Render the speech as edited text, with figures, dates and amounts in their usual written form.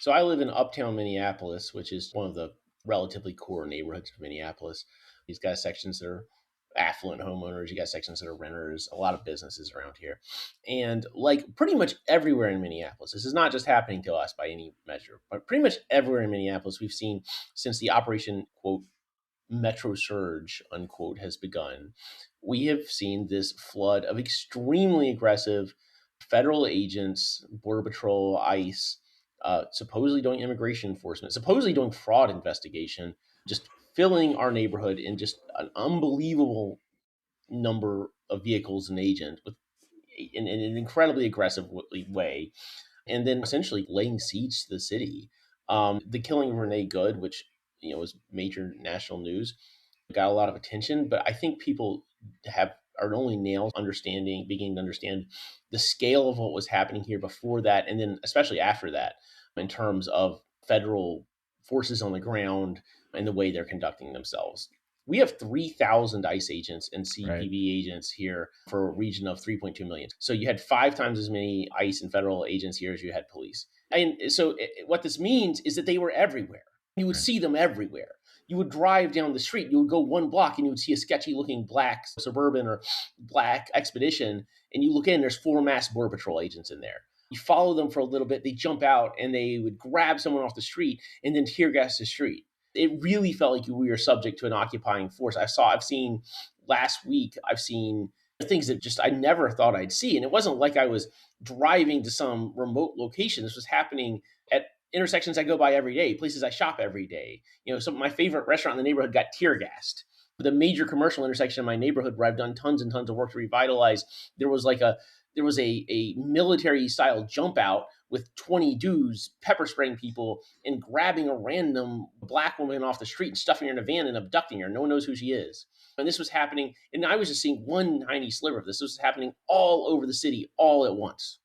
So I live in uptown Minneapolis, which is one of the relatively core neighborhoods of Minneapolis. These got sections that are affluent homeowners, you got sections that are renters, a lot of businesses around here. And like pretty much everywhere in Minneapolis, this is not just happening to us by any measure, but pretty much everywhere in Minneapolis, we've seen since the Operation, quote, Metro Surge, unquote, has begun, we have seen this flood of extremely aggressive federal agents, Border Patrol, ICE, supposedly doing immigration enforcement, supposedly doing fraud investigation, just filling our neighborhood in just an unbelievable number of vehicles and agents with in an incredibly aggressive way, and then essentially laying siege to the city. The killing of Renee Good, which was major national news, got a lot of attention, but I think people have are only now beginning to understand the scale of what was happening here before that, and then especially after that, in terms of federal forces on the ground and the way they're conducting themselves. We have 3,000 ICE agents and Right. CBP agents here for a region of 3.2 million. So you had 5 times as many ICE and federal agents here as you had police. And so what this means is that they were everywhere. You would Right. see them everywhere. You would drive down the street, you would go one block and you would see a sketchy looking black Suburban or black Expedition, and you look in, there's 4 masked Border Patrol agents in there. You follow them for a little bit, they jump out and they would grab someone off the street and then tear gas the street. It really felt like we were subject to an occupying force. I've seen last week, I've seen things that just I never thought I'd see. And it wasn't like I was driving to some remote location. This was happening at intersections I go by every day, places I shop every day. Some of my favorite restaurant in the neighborhood got tear gassed. The major commercial intersection in my neighborhood where I've done tons and tons of work to revitalize, there was a military style jump out with 20 dudes pepper spraying people and grabbing a random black woman off the street and stuffing her in a van and abducting her. No one knows who she is. And this was happening, and I was just seeing one tiny sliver of this. This was happening all over the city all at once.